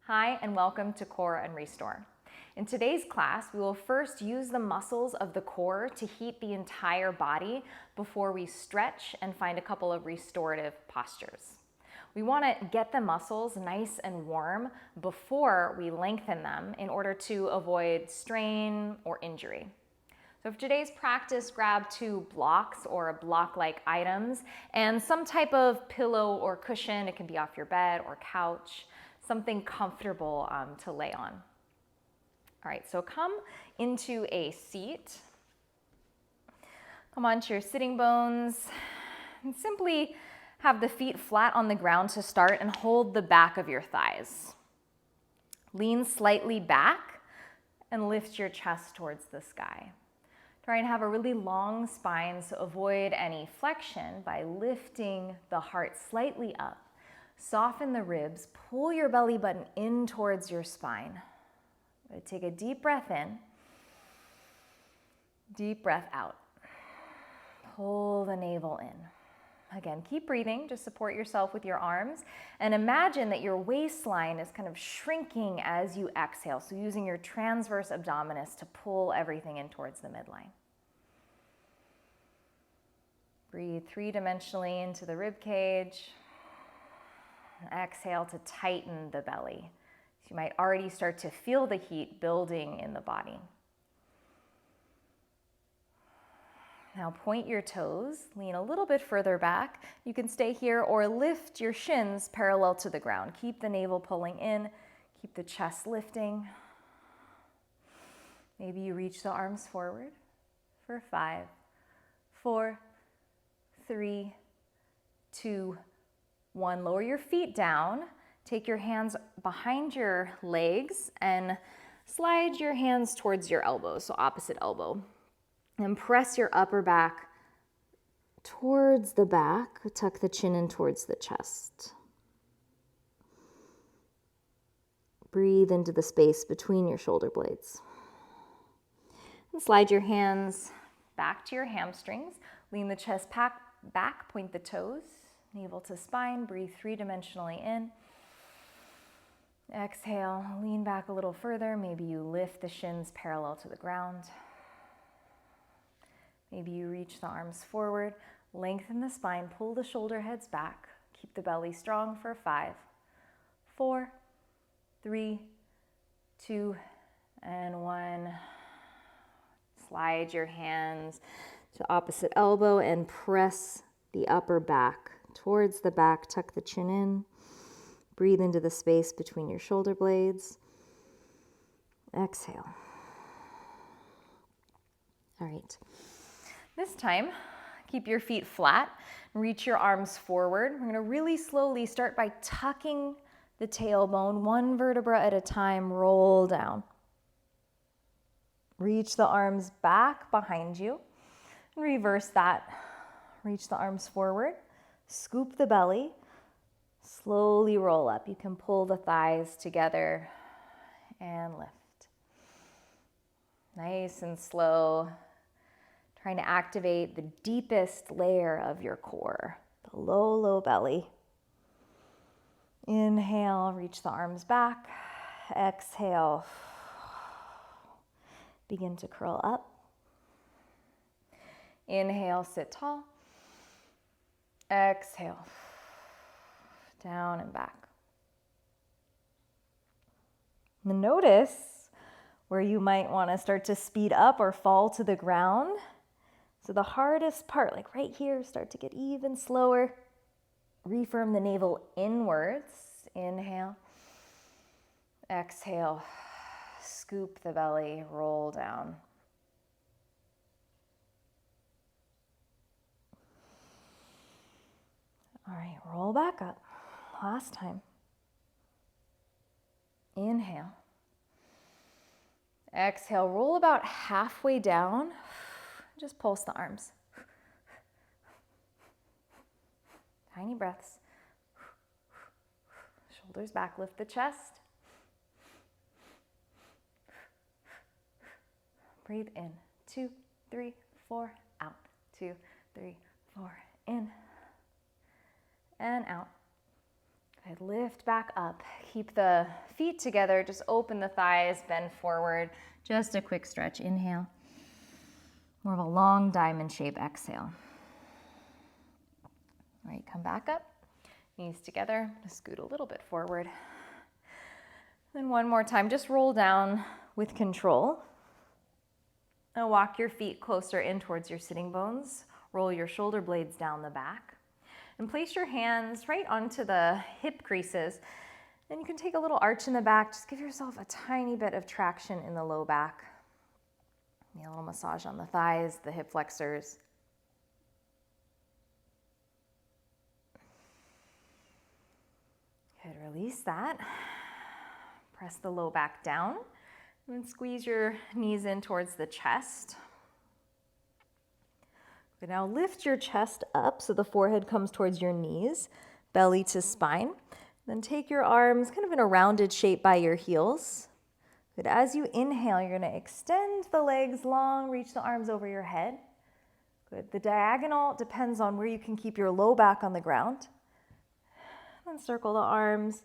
Hi, and welcome to Core and Restore. In today's class, we will first use the muscles of the core to heat the entire body before we stretch and find a couple of restorative postures. We want to get the muscles nice and warm before we lengthen them in order to avoid strain or injury. So for today's practice, grab 2 blocks or block-like items and some type of pillow or cushion. It can be off your bed or couch, something comfortable to lay on. All right, so come into a seat. Come onto your sitting bones and simply have the feet flat on the ground to start and hold the back of your thighs. Lean slightly back and lift your chest towards the sky. Try and have a really long spine, so avoid any flexion by lifting the heart slightly up. Soften the ribs, pull your belly button in towards your spine. Take a deep breath in, deep breath out. Pull the navel in. Again, keep breathing, just support yourself with your arms, and imagine that your waistline is kind of shrinking as you exhale, so using your transverse abdominis to pull everything in towards the midline. Breathe 3-dimensionally into the rib cage. Exhale to tighten the belly. So you might already start to feel the heat building in the body. Now point your toes, lean a little bit further back. You can stay here or lift your shins parallel to the ground. Keep the navel pulling in, keep the chest lifting. Maybe you reach the arms forward for 5, 4, 3, 2, 1. Lower your feet down. Take your hands behind your legs and slide your hands towards your elbows, so opposite elbow. And press your upper back towards the back. Tuck the chin in towards the chest. Breathe into the space between your shoulder blades. And slide your hands back to your hamstrings. Lean the chest back, point the toes, navel to spine. Breathe 3-dimensionally in. Exhale, lean back a little further. Maybe you lift the shins parallel to the ground. Maybe you reach the arms forward, lengthen the spine, pull the shoulder heads back. Keep the belly strong for 5, 4, 3, 2, and 1. Slide your hands to opposite elbow and press the upper back towards the back. Tuck the chin in. Breathe into the space between your shoulder blades. Exhale. All right. This time, keep your feet flat. Reach your arms forward. We're going to really slowly start by tucking the tailbone, 1 vertebra at a time. Roll down. Reach the arms back behind you. And reverse that. Reach the arms forward. Scoop the belly. Slowly roll up. You can pull the thighs together and lift. Nice and slow. Trying to activate the deepest layer of your core, the low belly. Inhale, reach the arms back. Exhale, begin to curl up. Inhale, sit tall. Exhale, down and back. Now notice where you might want to start to speed up or fall to the ground. So the hardest part, like right here, start to get even slower. Refirm the navel inwards. Inhale. Exhale. Scoop the belly, roll down. All right, roll back up. Last time. Inhale. Exhale, roll about halfway down. Just pulse the arms. Tiny breaths. Shoulders back, lift the chest. Breathe in. 2, 3, 4, out. 2, 3, 4, in and out. Good, lift back up. Keep the feet together, just open the thighs, bend forward. Just a quick stretch, inhale. More of a long diamond shape, exhale. All right, come back up, knees together, just scoot a little bit forward. Then one more time, just roll down with control. Now walk your feet closer in towards your sitting bones. Roll your shoulder blades down the back. And place your hands right onto the hip creases. Then you can take a little arch in the back. Just give yourself a tiny bit of traction in the low back. A little massage on the thighs, the hip flexors. Good, release that. Press the low back down. And then squeeze your knees in towards the chest. Good, now lift your chest up so the forehead comes towards your knees, belly to spine. Then take your arms kind of in a rounded shape by your heels. Good, as you inhale, you're going to extend the legs long, reach the arms over your head. Good, the diagonal depends on where you can keep your low back on the ground. Then circle the arms,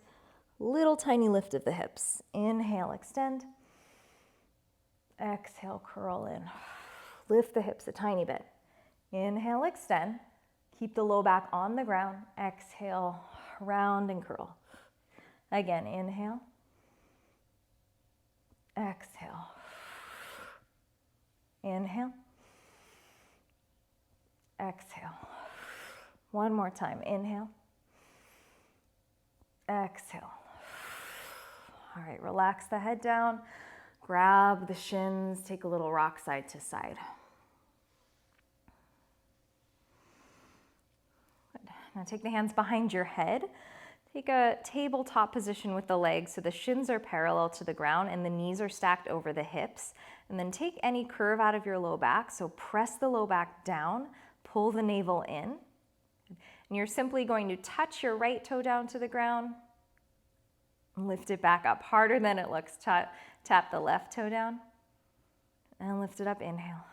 little tiny lift of the hips. Inhale, extend. Exhale, curl in. Lift the hips a tiny bit. Inhale, extend. Keep the low back on the ground. Exhale, round and curl. Again, inhale. Exhale. Inhale. Exhale. One more time. Inhale. Exhale. All right, relax the head down. Grab the shins. Take a little rock side to side. Good. Now take the hands behind your head. Take a tabletop position with the legs so the shins are parallel to the ground and the knees are stacked over the hips. And then take any curve out of your low back. So press the low back down, pull the navel in. And you're simply going to touch your right toe down to the ground, lift it back up harder than it looks. Tap the left toe down and lift it up. Inhale.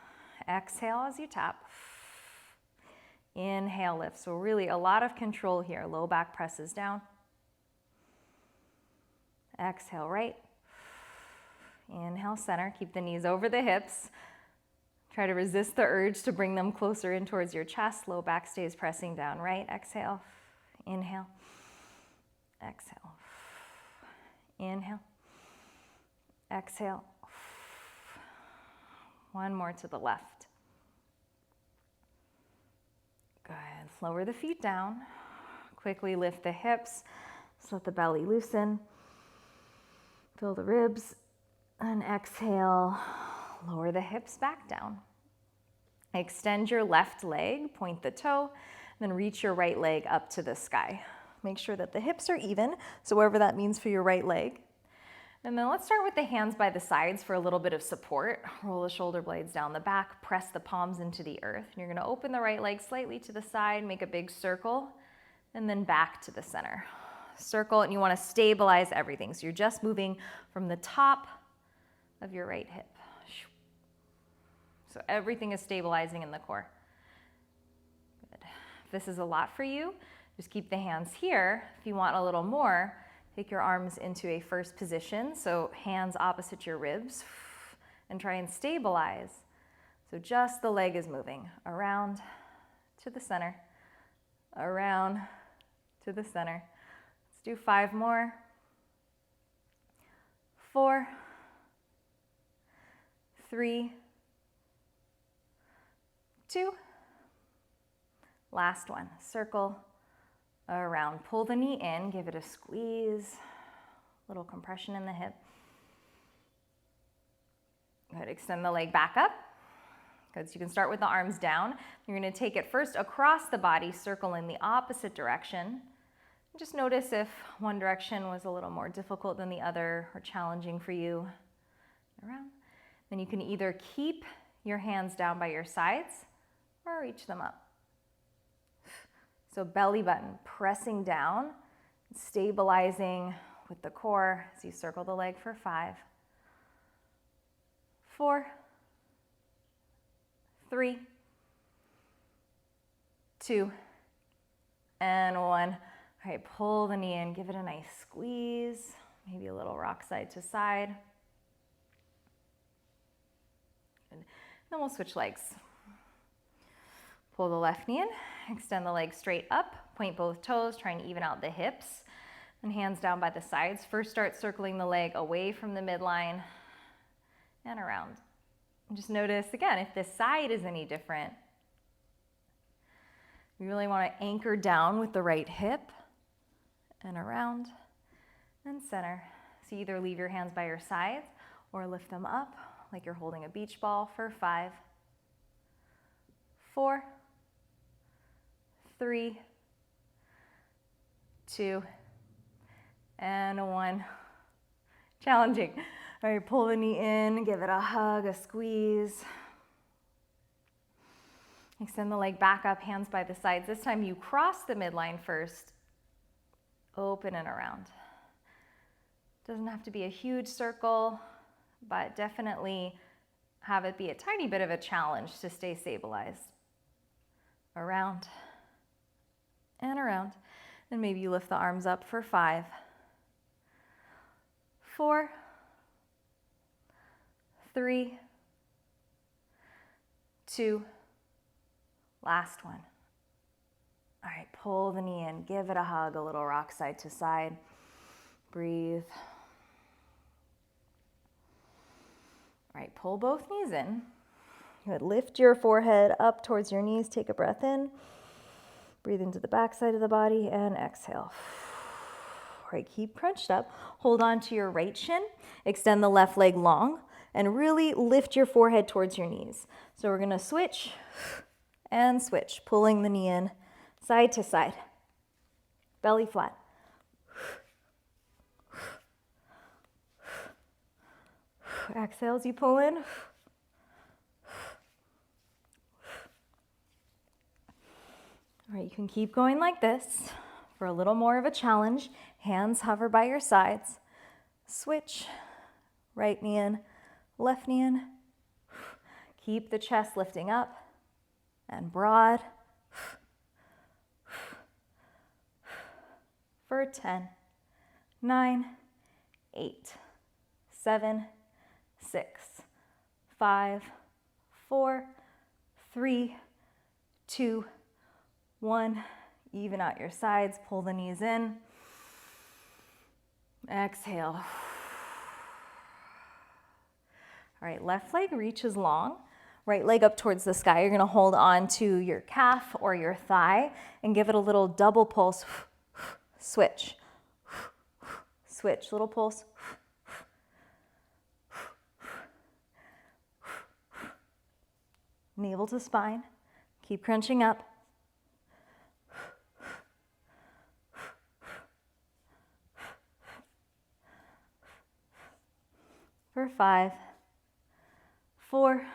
Exhale as you tap. Inhale, lift. So really a lot of control here. Low back presses down. Exhale, right. Inhale, center. Keep the knees over the hips. Try to resist the urge to bring them closer in towards your chest. Low back stays pressing down, right? Exhale. Inhale. Exhale. Inhale. Exhale. One more to the left. Good. Lower the feet down. Quickly lift the hips. Just let the belly loosen. Fill the ribs. And exhale. Lower the hips back down. Extend your left leg, point the toe, then reach your right leg up to the sky. Make sure that the hips are even, so wherever that means for your right leg. And then let's start with the hands by the sides for a little bit of support. Roll the shoulder blades down the back, press the palms into the earth. And you're gonna open the right leg slightly to the side, make a big circle, and then back to the center. Circle, and you wanna stabilize everything. So you're just moving from the top of your right hip. So everything is stabilizing in the core. Good. If this is a lot for you, just keep the hands here. If you want a little more, take your arms into a first position. So hands opposite your ribs and try and stabilize. So just the leg is moving around to the center, around to the center. Let's do 5 more. 4, 3, 2, last one. Circle around. Pull the knee in, give it a squeeze, little compression in the hip. Good, extend the leg back up. Good, so you can start with the arms down. You're gonna take it first across the body, circle in the opposite direction. Just notice if one direction was a little more difficult than the other or challenging for you. Around. Then you can either keep your hands down by your sides or reach them up. So belly button pressing down, stabilizing with the core as you circle the leg for 5, 4, 3, 2, and 1. All right, pull the knee in, give it a nice squeeze, maybe a little rock side to side. And then we'll switch legs. Pull the left knee in, extend the leg straight up, point both toes, trying to even out the hips, and hands down by the sides. First start circling the leg away from the midline and around. And just notice, again, if this side is any different, we really want to anchor down with the right hip and around and center. So either leave your hands by your sides or lift them up like you're holding a beach ball for 5, 4, 3, 2, and 1. Challenging. All right, pull the knee in, give it a hug, a squeeze. Extend the leg back up, hands by the sides. This time you cross the midline first, open and around. Doesn't have to be a huge circle, but definitely have it be a tiny bit of a challenge to stay stabilized. Around and around. And maybe you lift the arms up for 5, 4, 3, 2, last one. All right, pull the knee in, give it a hug, a little rock side to side. Breathe. All right, pull both knees in. Good. Lift your forehead up towards your knees. Take a breath in. Breathe into the back side of the body and exhale. All right, keep crunched up. Hold on to your right shin. Extend the left leg long and really lift your forehead towards your knees. So we're going to switch and switch, pulling the knee in side to side. Belly flat. Exhale as you pull in. All right, you can keep going like this for a little more of a challenge. Hands hover by your sides. Switch. Right knee in, left knee in. Keep the chest lifting up and broad. For 10, 9, 8, 7, 6, 5, 4, 3, 2, 1. Even out your sides, pull the knees in. Exhale. All right, left leg reaches long. Right leg up towards the sky. You're going to hold on to your calf or your thigh and give it a little double pulse. Switch. Switch. Little pulse. Navel to spine. Keep crunching up. For 5, 4,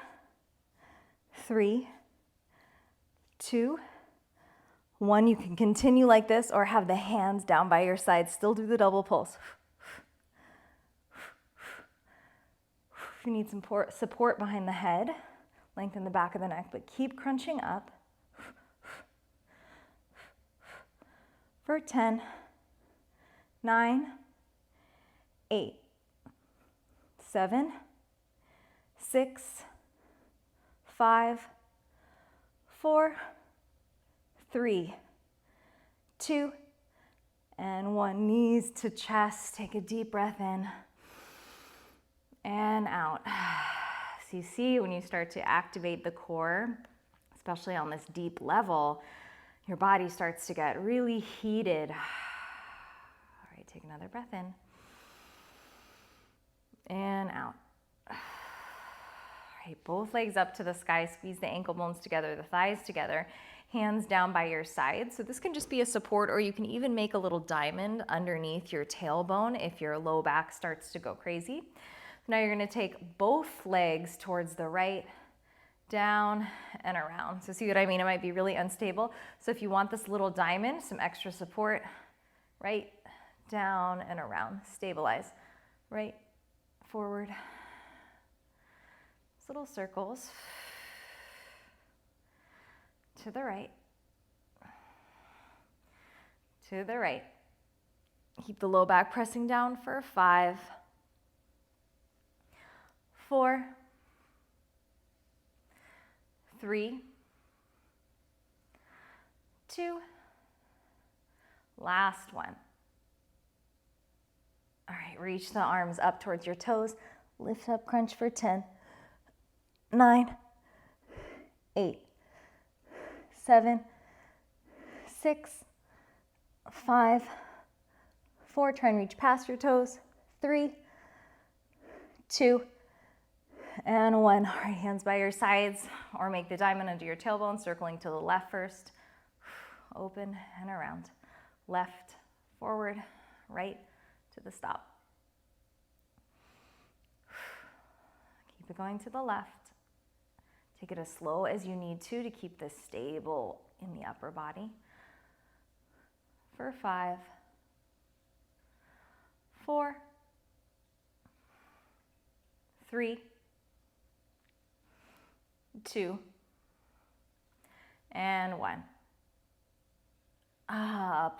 3, 2, 1. You can continue like this or have the hands down by your side. Still do the double pulse. If you need some support behind the head, lengthen the back of the neck, but keep crunching up. For 10, 9, 8, 7, 6, 5, 4, 3, 2, and 1. Knees to chest. Take a deep breath in and out. So you see, when you start to activate the core, especially on this deep level, your body starts to get really heated. All right, take another breath in and out. All right, both legs up to the sky. Squeeze the ankle bones together, the thighs together, hands down by your side. So this can just be a support, or you can even make a little diamond underneath your tailbone if your low back starts to go crazy. Now you're going to take both legs towards the right, down and around. So see what I mean? It might be really unstable. So if you want this little diamond, some extra support, right, down and around. Stabilize. Right, forward. Just little circles. To the right. to the right. Keep the low back pressing down for 5, 4, 3, 2, last one. All right, reach the arms up towards your toes. Lift up, crunch for 10, 9, 8, 7, 6, 5, 4, try and reach past your toes, 3, 2, and 1. All right, hands by your sides, or make the diamond under your tailbone, circling to the left first. Open and around. Left, forward, right to the stop. Keep it going to the left. Take it as slow as you need to keep this stable in the upper body. For 5, 4, 3, 2, and 1.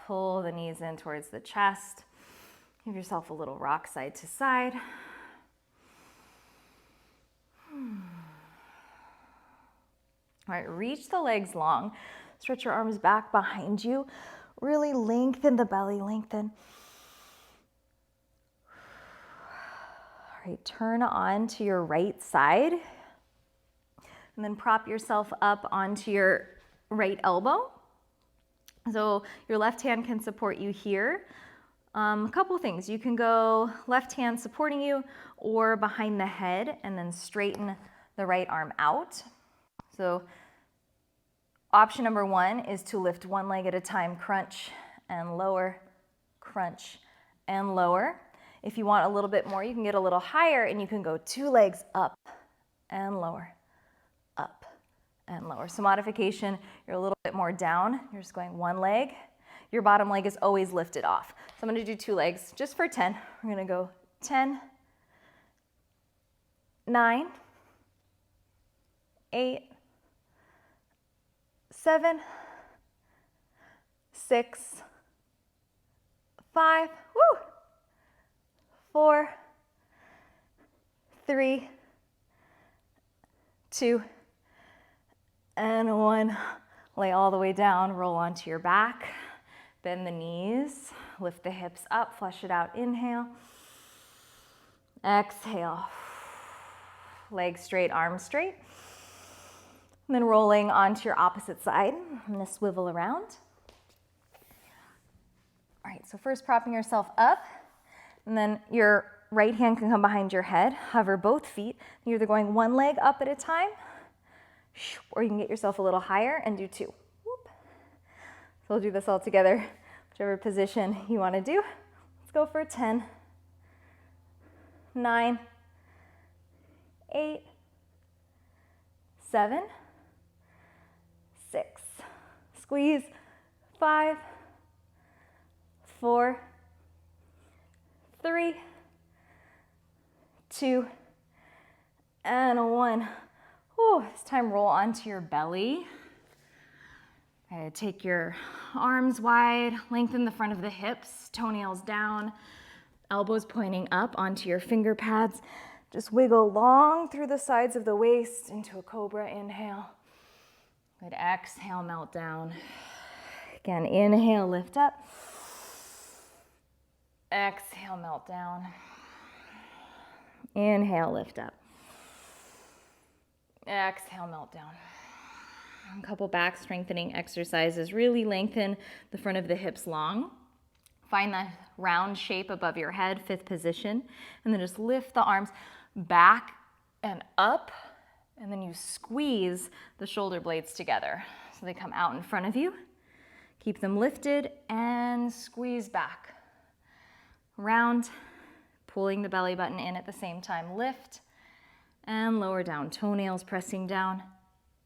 Pull the knees in towards the chest. Give yourself a little rock side to side. All right, reach the legs long. Stretch your arms back behind you. Really lengthen the belly, lengthen. All right, turn on to your right side. And then prop yourself up onto your right elbow. So your left hand can support you here. A couple things. You can go left hand supporting you or behind the head and then straighten the right arm out. So option number 1 is to lift one leg at a time, crunch and lower, crunch and lower. If you want a little bit more, you can get a little higher and you can go 2 legs up and lower, up and lower. So modification, you're a little bit more down. You're just going 1 leg. Your bottom leg is always lifted off. So I'm going to do 2 legs just for 10. We're going to go 10, 9, 8, 7, 6, 5, 4, 3, 2, and 1. Lay all the way down, roll onto your back, bend the knees, lift the hips up, flush it out, inhale, exhale, legs straight, arms straight, and then rolling onto your opposite side. I'm going to swivel around. All right, so first propping yourself up, and then your right hand can come behind your head, hover both feet. You're either going 1 leg up at a time, or you can get yourself a little higher and do 2. Whoop. So we'll do this all together, whichever position you want to do. Let's go for 10, 9, 8, 7, 6, squeeze, 5, 4, 3, 2, and 1. This time roll onto your belly. Take your arms wide, lengthen the front of the hips, toenails down, elbows pointing up onto your finger pads. Just wiggle long through the sides of the waist into a cobra. Inhale. Good. Exhale, melt down. Again, inhale, lift up. Exhale, melt down. Inhale, lift up. Exhale, melt down. A couple back strengthening exercises. Really lengthen the front of the hips long. Find that round shape above your head, 5th position. And then just lift the arms back and up. And then you squeeze the shoulder blades together. So they come out in front of you. Keep them lifted and squeeze back. Round, pulling the belly button in at the same time. Lift and lower down. Toenails pressing down.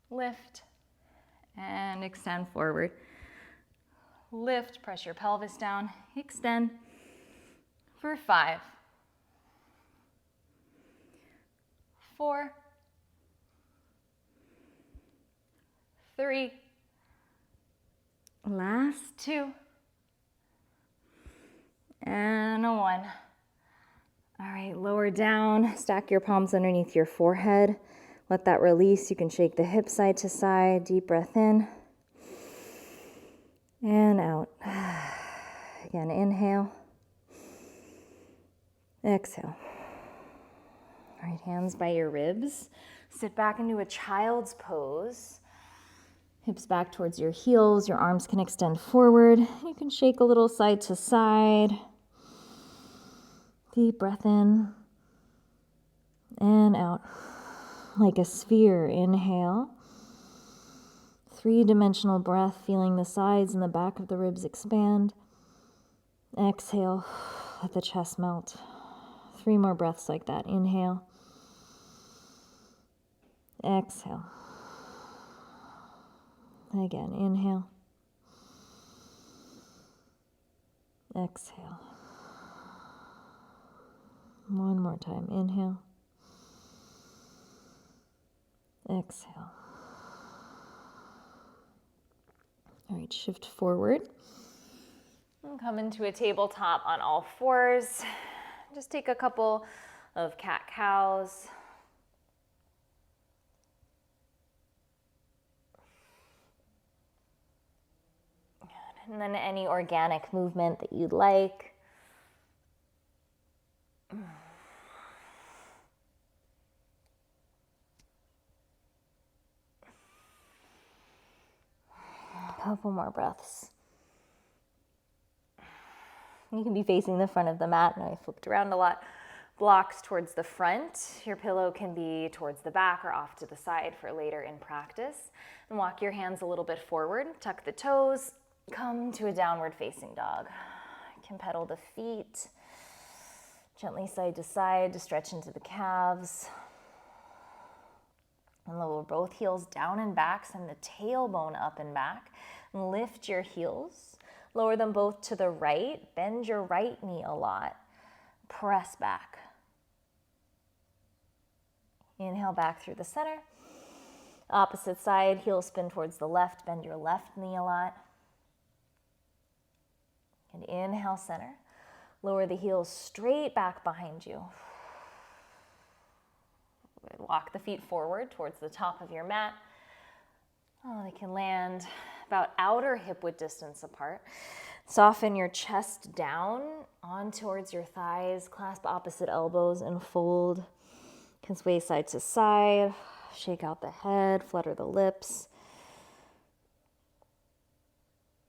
Lift and extend forward. Lift, press your pelvis down. Extend for 5, 4, 3, last 2, And a 1. All right, lower down, stack your palms underneath your forehead. Let that release. You can shake the hips side to side. Deep breath in and out. Again, inhale, exhale. All right, hands by your ribs. Sit back into a child's pose. Hips back towards your heels. Your arms can extend forward. You can shake a little side to side. Deep breath in and out. Like a sphere, inhale. 3-dimensional breath, feeling the sides and the back of the ribs expand. Exhale, let the chest melt. 3 more breaths like that. Inhale. Exhale. Again, inhale. Exhale. One more time. Inhale. Exhale. All right, shift forward. And come into a tabletop on all fours. Just take a couple of cat-cows. And then any organic movement that you'd like. A couple more breaths. You can be facing the front of the mat. Now I flipped around a lot. Blocks towards the front. Your pillow can be towards the back or off to the side for later in practice. And walk your hands a little bit forward. Tuck the toes. Come to a downward facing dog. You can pedal the feet gently side to side to stretch into the calves. And lower both heels down and back. Send the tailbone up and back. And lift your heels. Lower them both to the right. Bend your right knee a lot. Press back. Inhale back through the center. Opposite side, heel spin towards the left. Bend your left knee a lot. And inhale, center. Lower the heels straight back behind you. Walk the feet forward towards the top of your mat. Oh, they can land about outer hip width distance apart. Soften your chest down on towards your thighs. Clasp opposite elbows and fold. You can sway side to side. Shake out the head. Flutter the lips.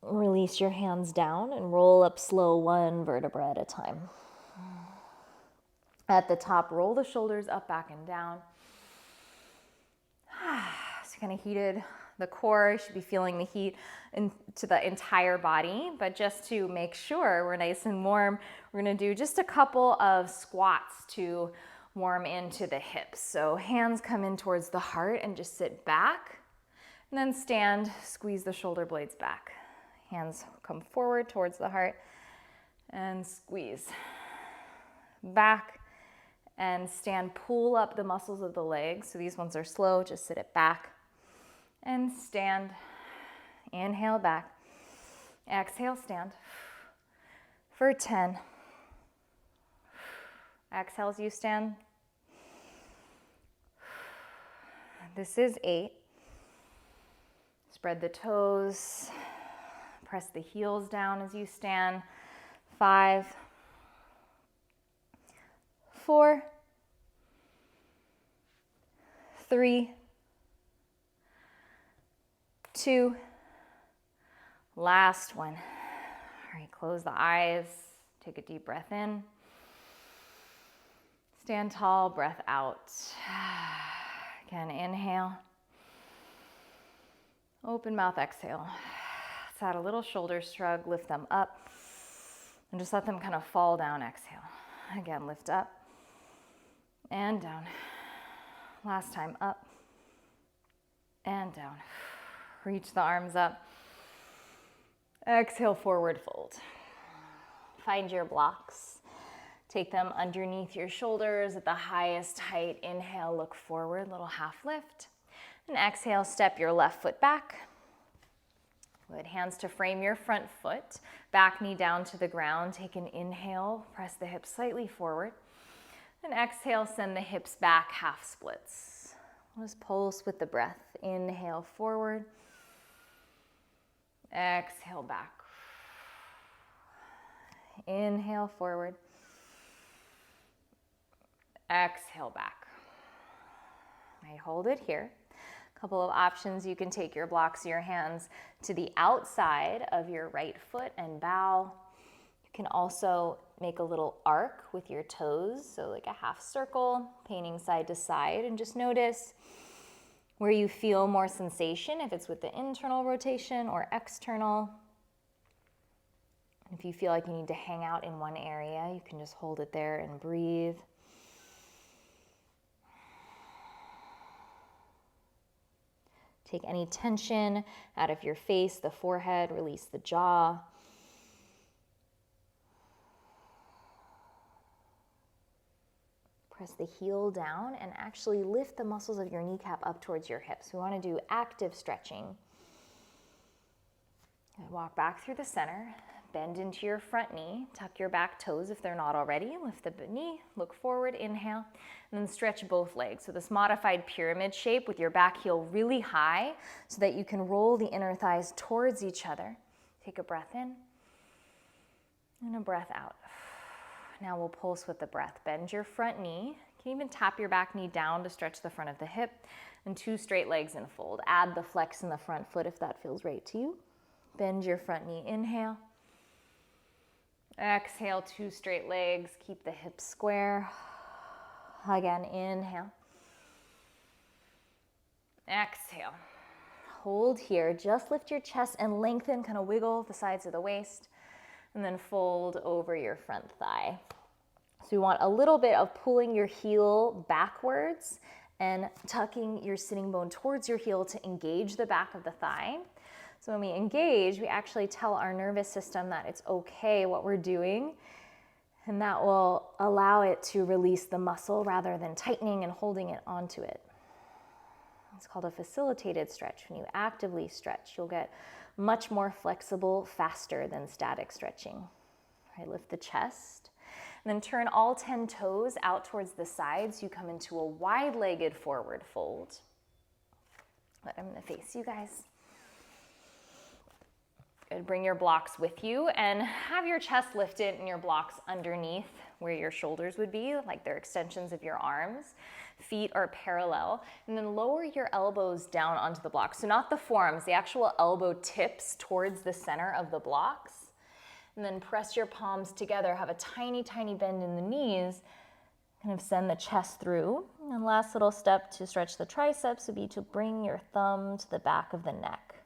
Release your hands down and roll up slow, 1 vertebra at a time. At the top, roll the shoulders up, back, and down. So kind of heated the core. You should be feeling the heat into the entire body. But just to make sure we're nice and warm, we're going to do just a couple of squats to warm into the hips. So hands come in towards the heart and just sit back. And then stand, squeeze the shoulder blades back. Hands come forward towards the heart and squeeze. Back and stand, pull up the muscles of the legs. So these ones are slow, just sit it back and stand. Inhale back. Exhale, stand for 10. Exhale as you stand. This is 8. Spread the toes. Press the heels down as you stand. 5, 4, 3, 2, last one. All right, close the eyes. Take a deep breath in. Stand tall, breath out. Again, inhale. Open mouth, exhale. Let's add a little shoulder shrug, lift them up, and just let them kind of fall down, exhale. Again, lift up and down. Last time, up and down. Reach the arms up. Exhale, forward fold. Find your blocks. Take them underneath your shoulders at the highest height. Inhale, look forward, little half lift. And exhale, step your left foot back. Good, hands to frame your front foot, back knee down to the ground. Take an inhale, press the hips slightly forward. And exhale, send the hips back, half splits. Just pulse with the breath. Inhale forward. Exhale back. Inhale forward. Exhale back. I hold it here. A couple of options. You can take your blocks, your hands to the outside of your right foot and bow. You can also make a little arc with your toes, so like a half circle, painting side to side, and just notice where you feel more sensation, if it's with the internal rotation or external. If you feel like you need to hang out in one area, you can just hold it there and breathe. Take any tension out of your face, the forehead, release the jaw. Press the heel down and actually lift the muscles of your kneecap up towards your hips. We want to do active stretching. And walk back through the center, bend into your front knee, tuck your back toes if they're not already, lift the knee, look forward, inhale, and then stretch both legs. So this modified pyramid shape with your back heel really high so that you can roll the inner thighs towards each other. Take a breath in and a breath out. Now we'll pulse with the breath. Bend your front knee. You can even tap your back knee down to stretch the front of the hip. And two straight legs and fold. Add the flex in the front foot if that feels right to you. Bend your front knee. Inhale. Exhale, two straight legs. Keep the hips square. Again, inhale. Exhale. Hold here. Just lift your chest and lengthen. Kind of wiggle the sides of the waist. And then fold over your front thigh. So you want a little bit of pulling your heel backwards and tucking your sitting bone towards your heel to engage the back of the thigh. So when we engage, we actually tell our nervous system that it's okay what we're doing, and that will allow it to release the muscle rather than tightening and holding it onto it. It's called a facilitated stretch. When you actively stretch, you'll get much more flexible, faster than static stretching. All right, lift the chest, and then turn all 10 toes out towards the sides. You come into a wide-legged forward fold. But I'm gonna face you guys. Good, bring your blocks with you and have your chest lifted and your blocks underneath where your shoulders would be, like they're extensions of your arms. Feet are parallel, and then lower your elbows down onto the blocks. So not the forearms, the actual elbow tips towards the center of the blocks. And then press your palms together, have a tiny, tiny bend in the knees, kind of send the chest through. And last little step to stretch the triceps would be to bring your thumb to the back of the neck.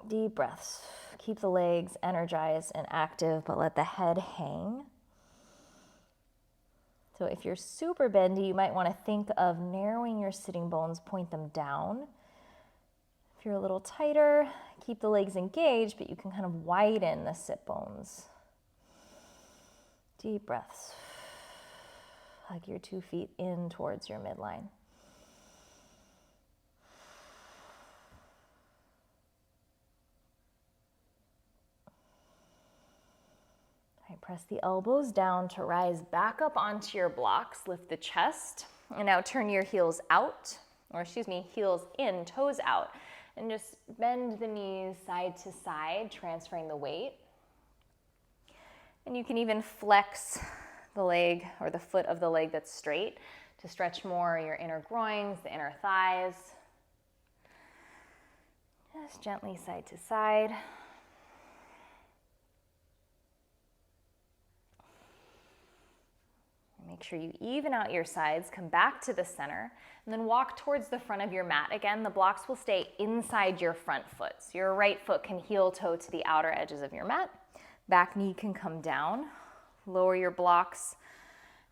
Deep breaths. Keep the legs energized and active, but let the head hang. So if you're super bendy, you might want to think of narrowing your sitting bones, point them down. If you're a little tighter, keep the legs engaged, but you can kind of widen the sit bones. Deep breaths. Hug your 2 feet in towards your midline. Press the elbows down to rise back up onto your blocks. Lift the chest. And now turn your heels out, heels in, toes out. And just bend the knees side to side, transferring the weight. And you can even flex the leg or the foot of the leg that's straight to stretch more your inner groins, the inner thighs. Just gently side to side. Make sure you even out your sides, come back to the center, and then walk towards the front of your mat. Again, the blocks will stay inside your front foot. So your right foot can heel toe to the outer edges of your mat. Back knee can come down. Lower your blocks,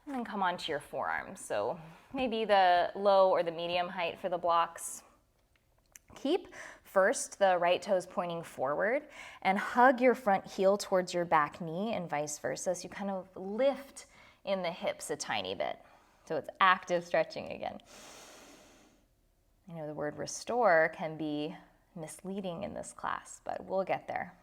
and then come onto your forearms. So maybe the low or the medium height for the blocks. Keep first the right toes pointing forward and hug your front heel towards your back knee and vice versa. So you kind of lift in the hips a tiny bit. So it's active stretching again. I know the word restore can be misleading in this class, but we'll get there.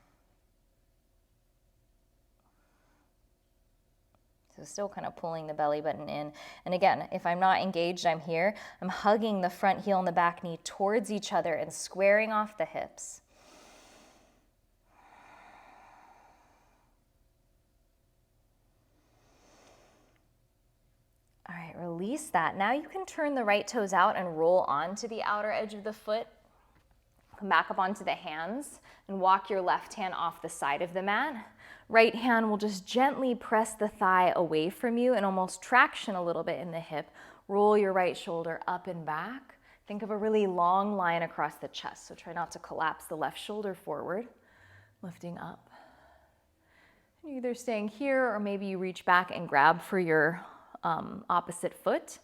So still kind of pulling the belly button in. And again, if I'm not engaged, I'm here. I'm hugging the front heel and the back knee towards each other and squaring off the hips. All right, release that. Now you can turn the right toes out and roll onto the outer edge of the foot. Come back up onto the hands and walk your left hand off the side of the mat. Right hand will just gently press the thigh away from you and almost traction a little bit in the hip. Roll your right shoulder up and back. Think of a really long line across the chest, so try not to collapse the left shoulder forward. Lifting up. Either staying here or maybe you reach back and grab for your opposite foot.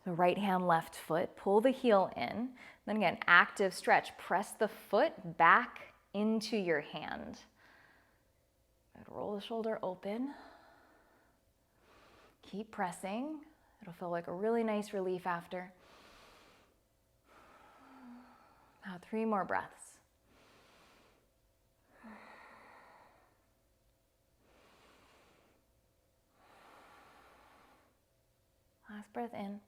So right hand, left foot, pull the heel in. Then again, active stretch. Press the foot back into your hand. Roll the shoulder open. Keep pressing. It'll feel like a really nice relief after. Now 3 more breaths. Last breath in.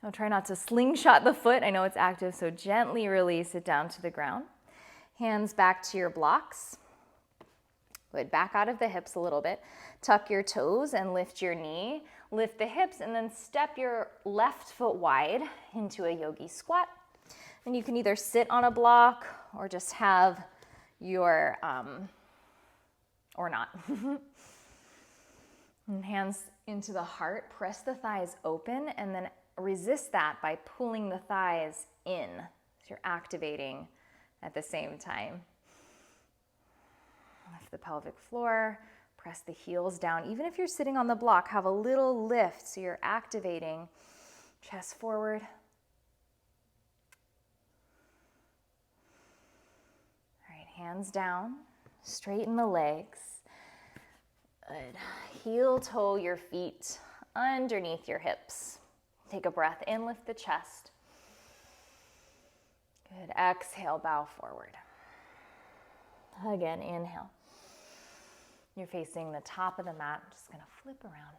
Now try not to slingshot the foot. I know it's active, so gently release it down to the ground. Hands back to your blocks. Good, back out of the hips a little bit. Tuck your toes and lift your knee. Lift the hips and then step your left foot wide into a yogi squat. And you can either sit on a block or just have your, or not. And hands into the heart. Press the thighs open and then resist that by pulling the thighs in. So you're activating at the same time. Lift the pelvic floor, press the heels down. Even if you're sitting on the block, have a little lift so you're activating. Chest forward. All right, hands down, straighten the legs. Good. Heel toe your feet underneath your hips. Take a breath in, lift the chest. Good. Exhale, bow forward. Again, inhale. You're facing the top of the mat. Just going to flip around.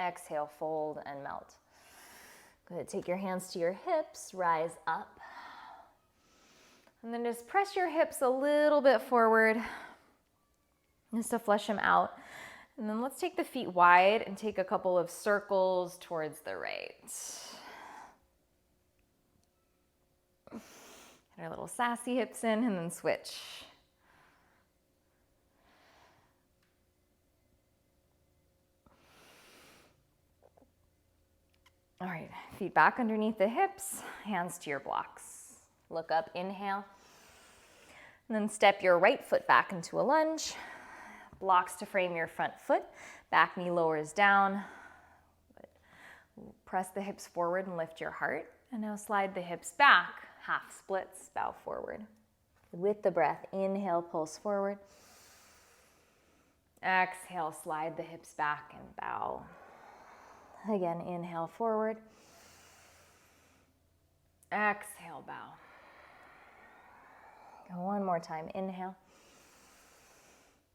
Exhale, fold and melt. Good. Take your hands to your hips, rise up. And then just press your hips a little bit forward just to flush them out. And then let's take the feet wide and take a couple of circles towards the right. Get our little sassy hips in and then switch. All right, feet back underneath the hips, hands to your blocks. Look up, inhale. And then step your right foot back into a lunge. Blocks to frame your front foot. Back knee lowers down. Press the hips forward and lift your heart. And now slide the hips back. Half splits, bow forward. With the breath, inhale, pulse forward. Exhale, slide the hips back and bow. Again, inhale, forward. Exhale, bow. One more time, inhale.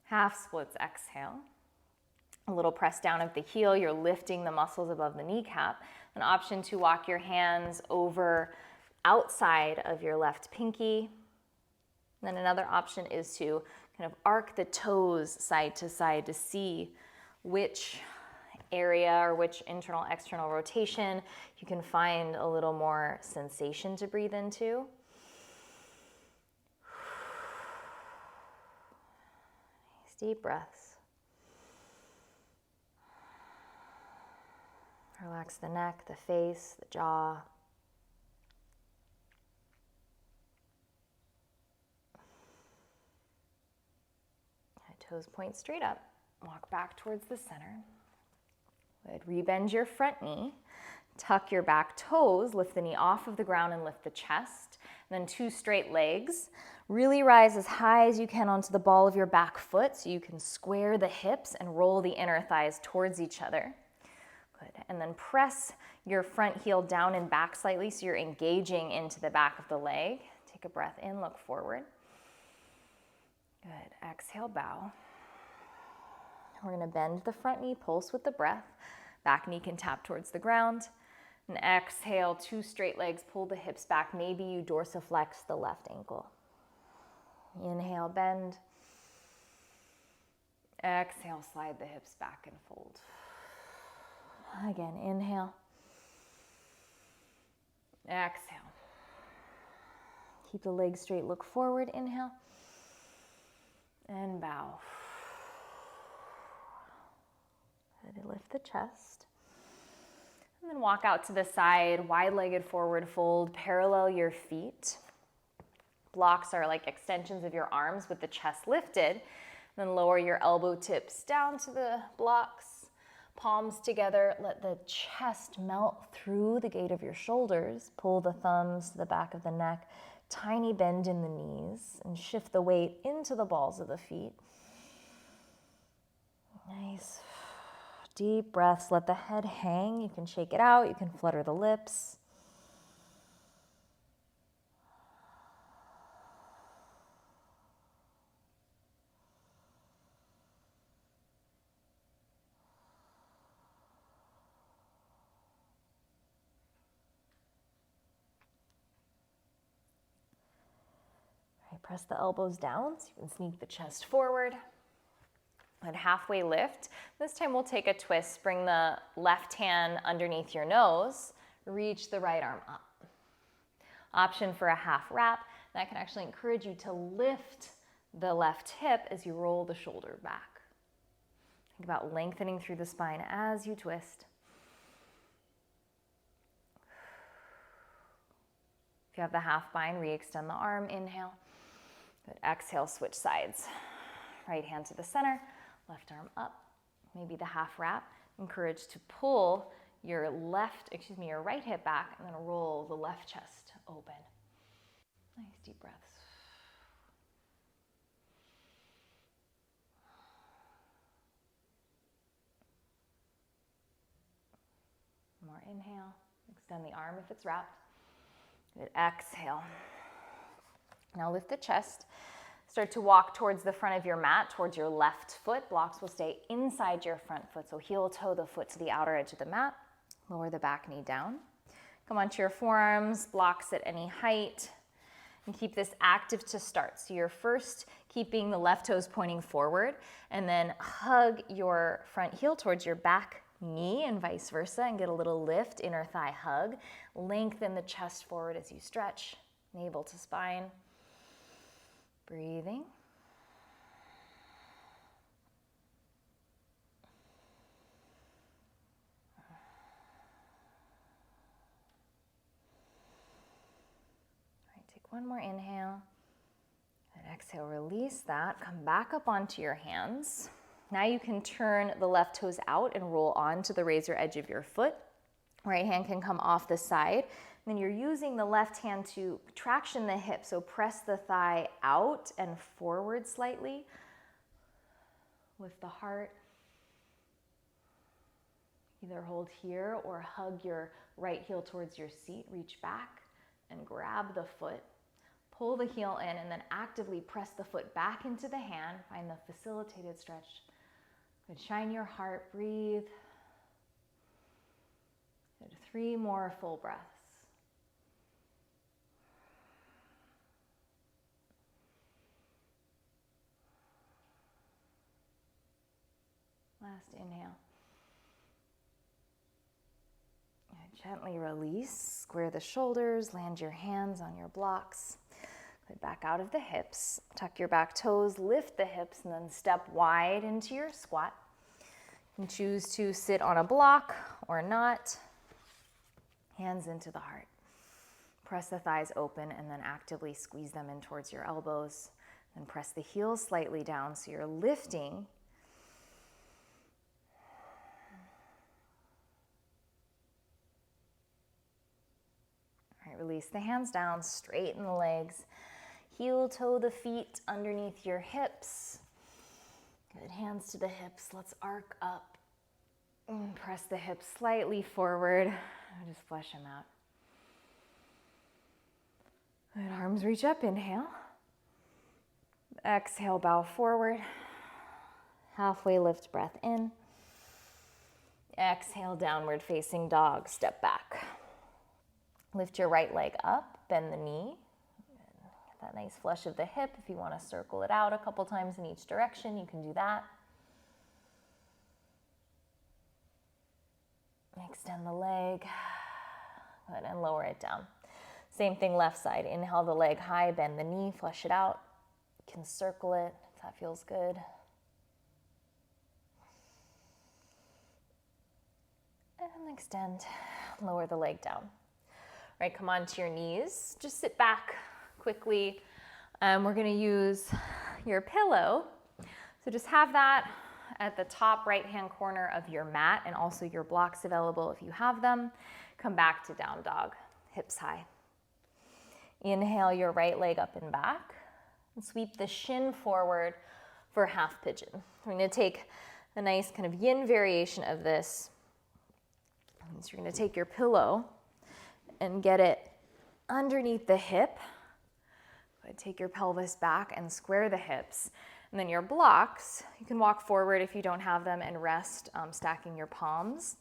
Half splits, exhale. A little press down of the heel, you're lifting the muscles above the kneecap. An option to walk your hands over outside of your left pinky. Then another option is to kind of arc the toes side to side to see which area or which internal external rotation you can find a little more sensation to breathe into. Deep breaths. Relax the neck, the face, the jaw. Toes point straight up. Walk back towards the center. Good. Rebend your front knee. Tuck your back toes. Lift the knee off of the ground and lift the chest. And then 2 straight legs. Really rise as high as you can onto the ball of your back foot so you can square the hips and roll the inner thighs towards each other. Good. And then press your front heel down and back slightly so you're engaging into the back of the leg. Take a breath in, look forward. Good. Exhale, bow. We're going to bend the front knee, pulse with the breath. Back knee can tap towards the ground. And exhale, 2 straight legs, pull the hips back. Maybe you dorsiflex the left ankle. Inhale, bend. Exhale, slide the hips back and fold. Again, inhale. Exhale. Keep the legs straight, look forward, inhale. And bow. Good. Lift the chest. And then walk out to the side, wide-legged forward fold, parallel your feet. Blocks are like extensions of your arms with the chest lifted. Then lower your elbow tips down to the blocks, palms together. Let the chest melt through the gate of your shoulders. Pull the thumbs to the back of the neck. Tiny bend in the knees and shift the weight into the balls of the feet. Nice. Deep breaths. Let the head hang. You can shake it out. You can flutter the lips. Press the elbows down so you can sneak the chest forward. And halfway lift. This time we'll take a twist. Bring the left hand underneath your nose. Reach the right arm up. Option for a half wrap. That can actually encourage you to lift the left hip as you roll the shoulder back. Think about lengthening through the spine as you twist. If you have the half bind, re-extend the arm. Inhale. Good. Exhale, switch sides. Right hand to the center, left arm up. Maybe the half wrap. Encourage to pull your right hip back and then roll the left chest open. Nice deep breaths. More inhale. Extend the arm if it's wrapped. Good. Exhale. Now lift the chest. Start to walk towards the front of your mat, towards your left foot. Blocks will stay inside your front foot, so heel toe the foot to the outer edge of the mat. Lower the back knee down. Come onto your forearms, blocks at any height. And keep this active to start. So you're first keeping the left toes pointing forward, and then hug your front heel towards your back knee and vice versa, and get a little lift, inner thigh hug. Lengthen the chest forward as you stretch, navel to spine. Breathing. All right, take one more inhale. And exhale, release that. Come back up onto your hands. Now you can turn the left toes out and roll onto the razor edge of your foot. Right hand can come off the side. Then you're using the left hand to traction the hip, so press the thigh out and forward slightly. Lift the heart. Either hold here or hug your right heel towards your seat. Reach back and grab the foot. Pull the heel in and then actively press the foot back into the hand. Find the facilitated stretch. Good. Shine your heart. Breathe. Good. 3 more full breaths. Last inhale. And gently release. Square the shoulders. Land your hands on your blocks. Good. Back out of the hips. Tuck your back toes. Lift the hips and then step wide into your squat. You can choose to sit on a block or not. Hands into the heart. Press the thighs open and then actively squeeze them in towards your elbows. Then press the heels slightly down so you're lifting. Release the hands down, straighten the legs. Heel toe the feet underneath your hips. Good, hands to the hips. Let's arc up. Press the hips slightly forward. Just flush them out. Good, arms reach up, inhale. Exhale, bow forward. Halfway lift, breath in. Exhale, downward facing dog, step back. Lift your right leg up, bend the knee. Get that nice flush of the hip. If you want to circle it out a couple times in each direction, you can do that. Extend the leg. Good, and lower it down. Same thing left side. Inhale the leg high, bend the knee, flush it out. You can circle it if that feels good. And extend, lower the leg down. All right, come onto your knees. Just sit back quickly. We're gonna use your pillow. So just have that at the top right-hand corner of your mat, and also your blocks available if you have them. Come back to down dog, hips high. Inhale your right leg up and back, and sweep the shin forward for half pigeon. We're gonna take a nice kind of yin variation of this. So you're gonna take your pillow and get it underneath the hip. Take your pelvis back and square the hips. And then your blocks, you can walk forward if you don't have them and rest, stacking your palms.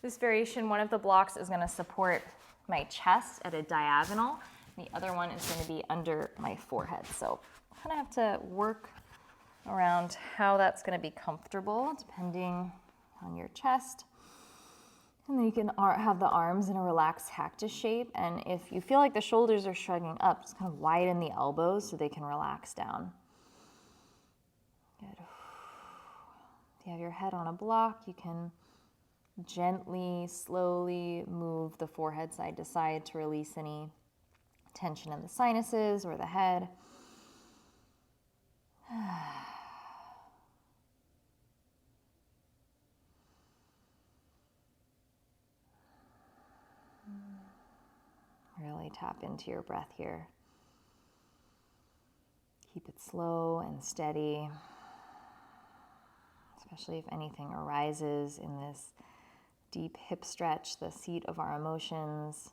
This variation, one of the blocks is gonna support my chest at a diagonal. And the other one is gonna be under my forehead. So I kind of have to work around how that's gonna be comfortable depending on your chest. And then you can have the arms in a relaxed cactus shape. And if you feel like the shoulders are shrugging up, just kind of widen the elbows so they can relax down. Good. If you have your head on a block, you can gently, slowly move the forehead side to side to release any tension in the sinuses or the head. Really tap into your breath here. Keep it slow and steady, especially if anything arises in this deep hip stretch, the seat of our emotions.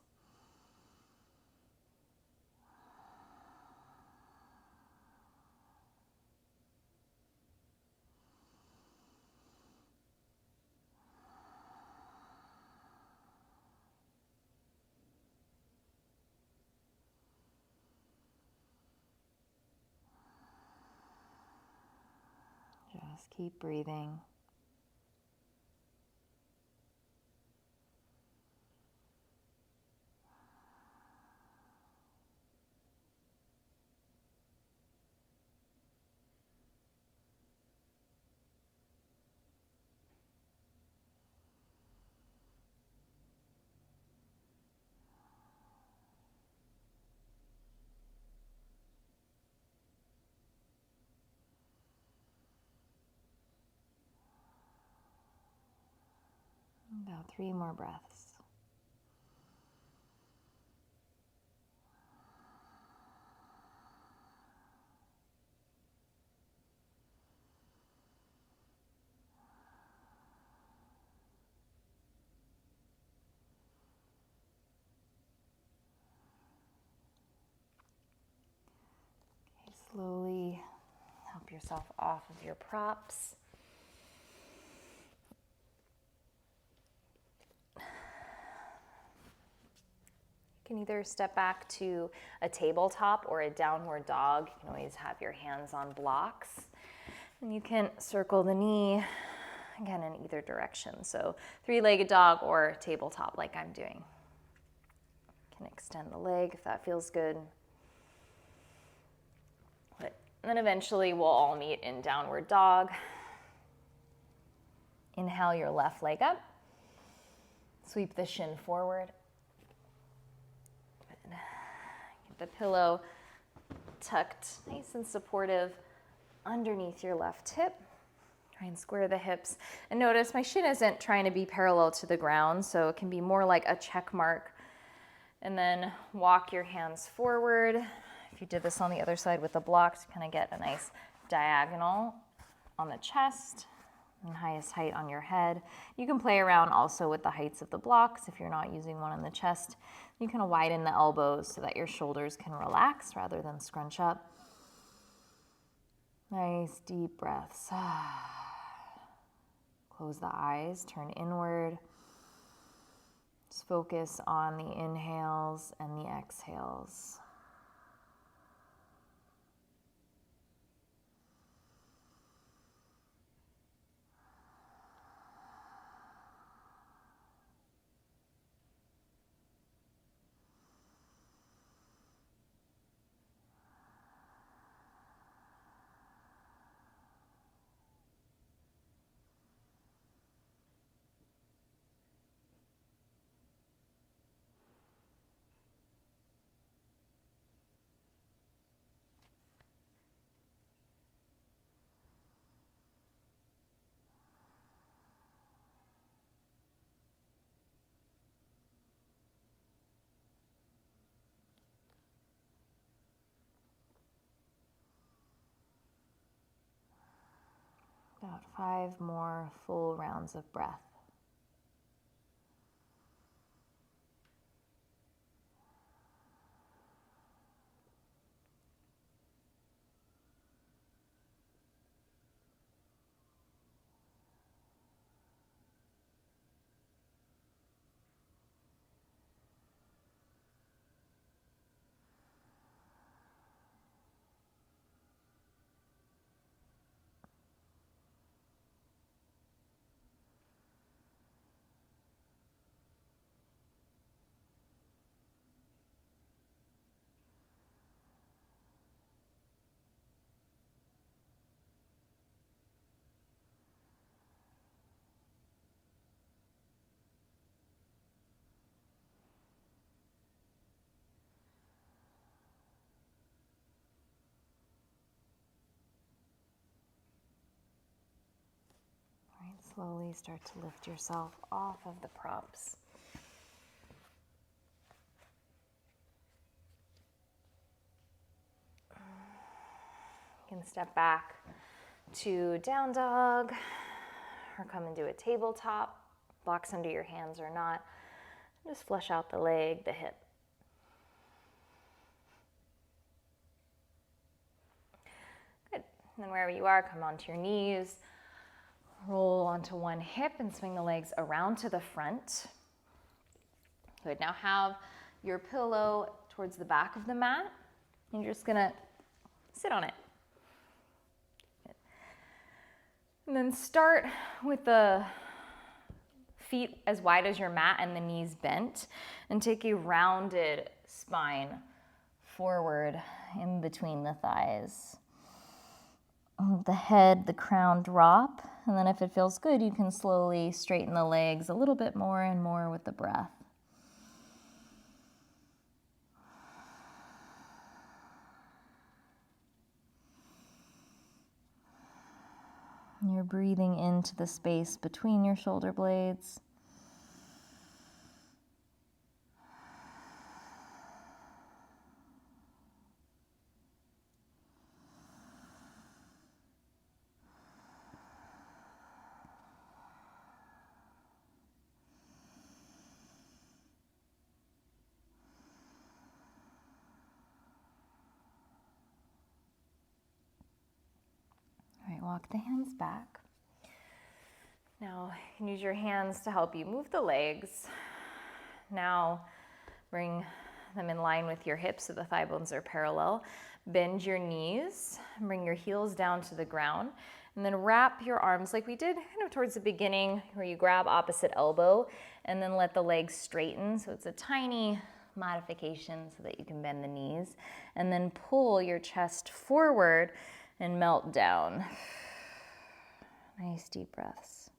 Just keep breathing. About 3 more breaths. Okay, slowly help yourself off of your props. You can either step back to a tabletop or a downward dog. You can always have your hands on blocks. And you can circle the knee, again, in either direction. So 3-legged dog or tabletop like I'm doing. You can extend the leg if that feels good. And then eventually we'll all meet in downward dog. Inhale your left leg up. Sweep the shin forward. Get the pillow tucked nice and supportive underneath your left hip. Try and square the hips. And notice my shin isn't trying to be parallel to the ground, so it can be more like a check mark. And then walk your hands forward. If you did this on the other side with the blocks, you kind of get a nice diagonal on the chest. and highest height on your head. You can play around also with the heights of the blocks if you're not using one on the chest. You can widen the elbows so that your shoulders can relax rather than scrunch up. Nice deep breaths. Close the eyes, turn inward. Just focus on the inhales and the exhales. About 5 more full rounds of breath. Slowly start to lift yourself off of the props. You can step back to down dog or come and do a tabletop. Blocks under your hands or not. Just flush out the leg, the hip. Good. And then wherever you are, come onto your knees. Roll onto one hip and swing the legs around to the front. Good. Now have your pillow towards the back of the mat. And you're just going to sit on it. Good. And then start with the feet as wide as your mat and the knees bent. And take a rounded spine forward in between the thighs. The head, the crown drop, and then if it feels good, you can slowly straighten the legs a little bit more and more with the breath. You're breathing into the space between your shoulder blades. Walk the hands back. Now you can use your hands to help you move the legs. Now bring them in line with your hips so the thigh bones are parallel. Bend your knees and bring your heels down to the ground. And then wrap your arms like we did kind of towards the beginning where you grab opposite elbow and then let the legs straighten. So it's a tiny modification so that you can bend the knees. And then pull your chest forward and melt down. Nice deep breaths.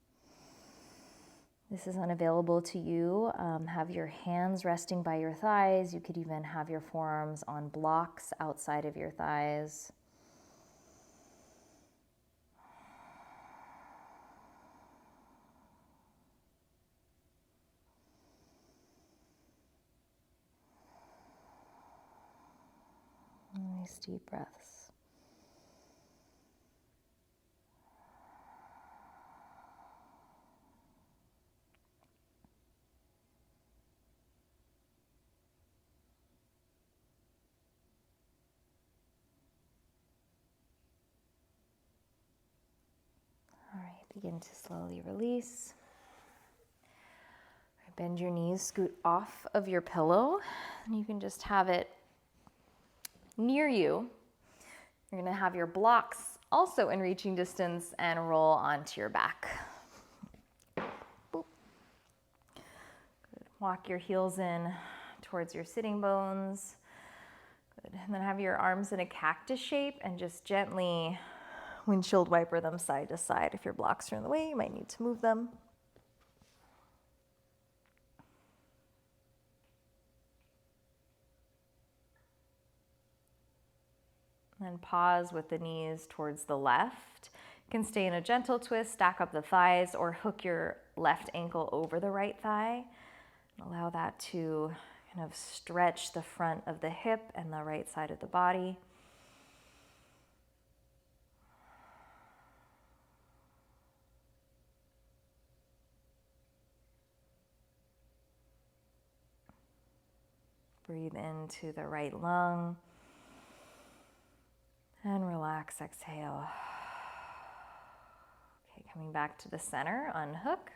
This is unavailable to you. Have your hands resting by your thighs. You could even have your forearms on blocks outside of your thighs. Nice deep breaths. Begin to slowly release. Bend your knees, scoot off of your pillow, and you can just have it near you. You're going to have your blocks also in reaching distance and roll onto your back. Boop. Good. Walk your heels in towards your sitting bones. Good. And then have your arms in a cactus shape and just gently windshield wiper them side to side. If your blocks are in the way, you might need to move them. And pause with the knees towards the left. You can stay in a gentle twist, stack up the thighs, or hook your left ankle over the right thigh. Allow that to kind of stretch the front of the hip and the right side of the body. Breathe into the right lung. And relax, exhale. Okay, coming back to the center, unhook.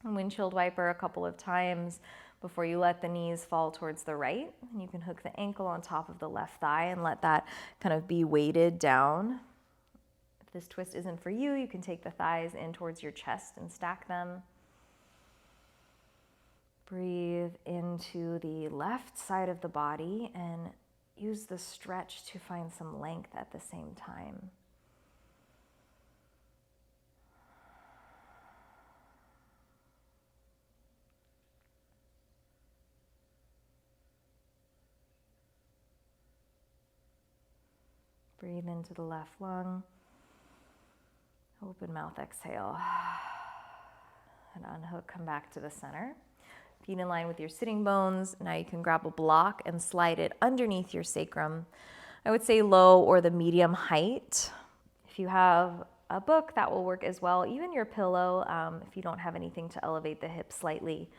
And windshield wiper a couple of times before you let the knees fall towards the right. And you can hook the ankle on top of the left thigh and let that kind of be weighted down. If this twist isn't for you, you can take the thighs in towards your chest and stack them. Breathe into the left side of the body and use the stretch to find some length at the same time. Breathe into the left lung. Open mouth, exhale. And unhook, come back to the center. Feet in line with your sitting bones. Now you can grab a block and slide it underneath your sacrum. I would say low or the medium height. If you have a book, that will work as well. Even your pillow, if you don't have anything to elevate the hips slightly.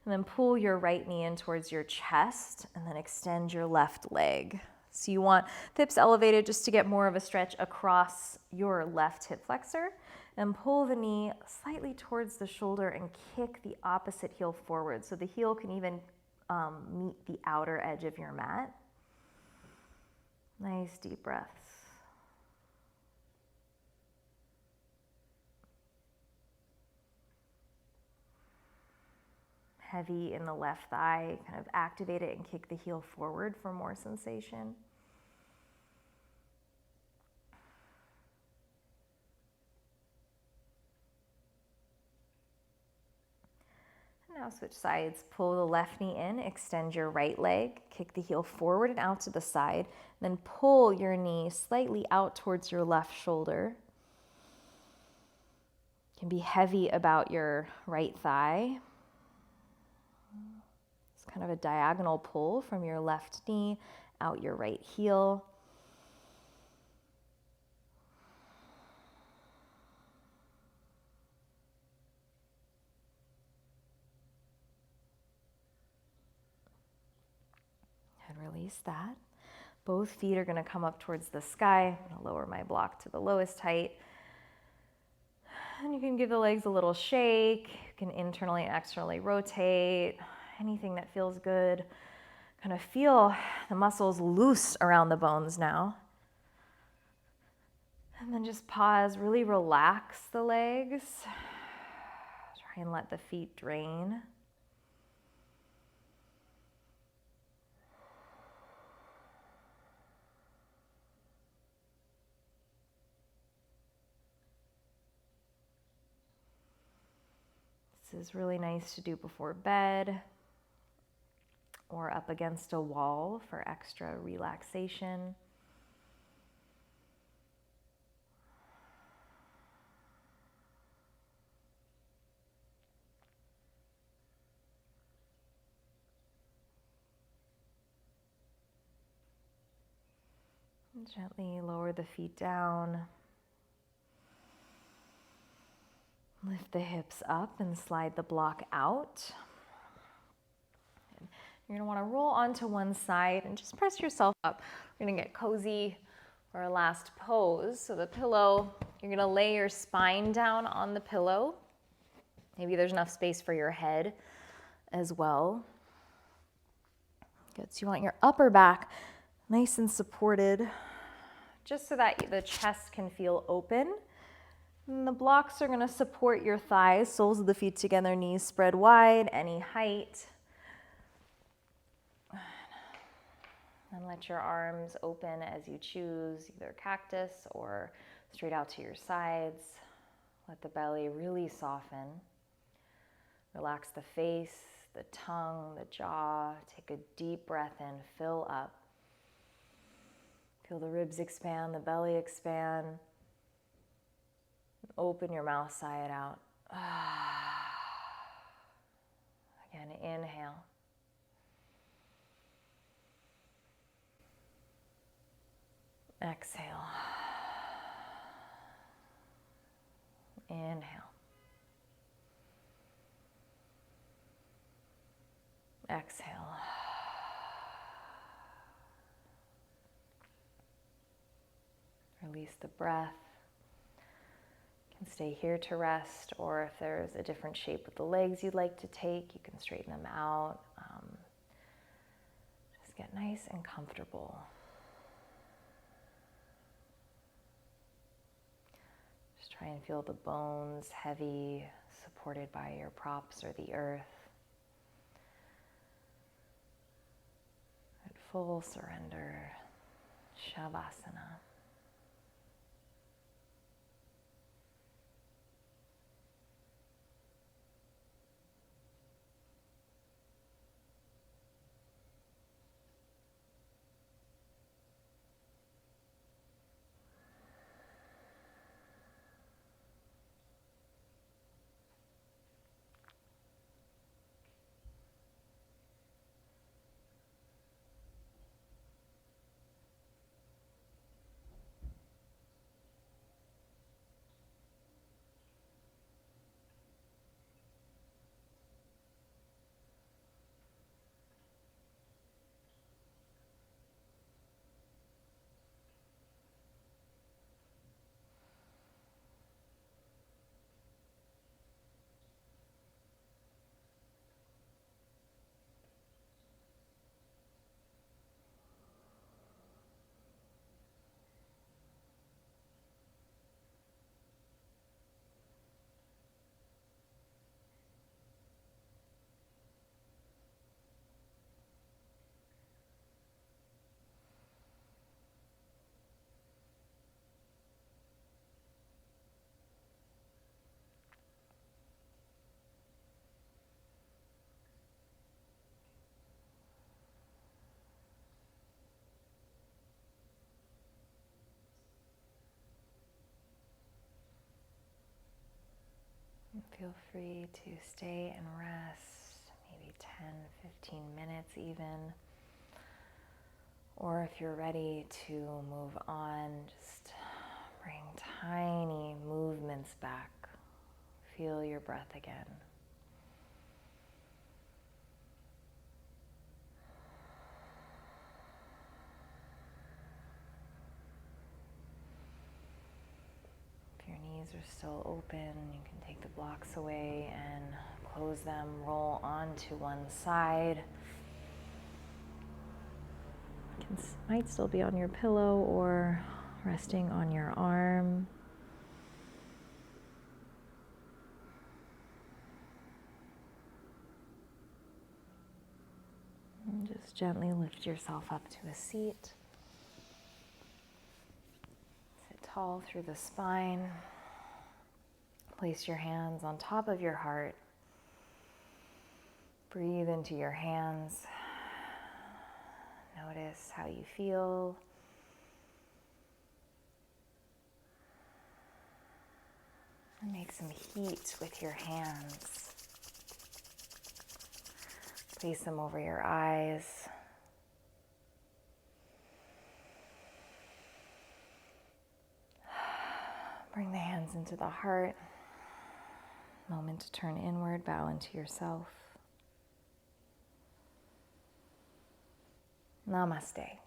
And then pull your right knee in towards your chest and then extend your left leg. So you want the hips elevated just to get more of a stretch across your left hip flexor. And pull the knee slightly towards the shoulder and kick the opposite heel forward. So the heel can even meet the outer edge of your mat. Nice deep breaths. Heavy in the left thigh, kind of activate it and kick the heel forward for more sensation. Now switch sides, pull the left knee in, extend your right leg, kick the heel forward and out to the side, then pull your knee slightly out towards your left shoulder. You can be heavy about your right thigh. It's kind of a diagonal pull from your left knee out your right heel. Release that. Both feet are going to come up towards the sky. I'm going to lower my block to the lowest height. And you can give the legs a little shake. You can internally and externally rotate. Anything that feels good. Kind of feel the muscles loose around the bones now. And then just pause, really relax the legs. Try and let the feet drain. This is really nice to do before bed or up against a wall for extra relaxation. And gently lower the feet down. Lift the hips up and slide the block out. You're going to want to roll onto one side and just press yourself up. We're going to get cozy for our last pose. So the pillow You're gonna lay your spine down on the pillow. Maybe there's enough space for your head as well. Good, so you want your upper back nice and supported, just so that the chest can feel open. And the blocks are gonna support your thighs, soles of the feet together, knees spread wide, any height. And let your arms open as you choose, either cactus or straight out to your sides. Let the belly really soften. Relax the face, the tongue, the jaw. Take a deep breath in, fill up. Feel the ribs expand, the belly expand. Open your mouth, sigh it out. Again, inhale. Exhale. Inhale. Exhale. Release the breath. You can stay here to rest, or if there's a different shape with the legs you'd like to take, you can straighten them out. Just get nice and comfortable. Just try and feel the bones heavy, supported by your props or the earth. At full surrender, Shavasana. Feel free to stay and rest, maybe 10, 15 minutes even. Or if you're ready to move on, just bring tiny movements back. Feel your breath again. If your knees are still open, you can take the blocks away and close them, roll onto one side. Might still be on your pillow or resting on your arm. And just gently lift yourself up to a seat. Sit tall through the spine. Place your hands on top of your heart. Breathe into your hands. Notice how you feel. And make some heat with your hands. Place them over your eyes. Bring the hands into the heart. Moment to turn inward, bow into yourself. Namaste.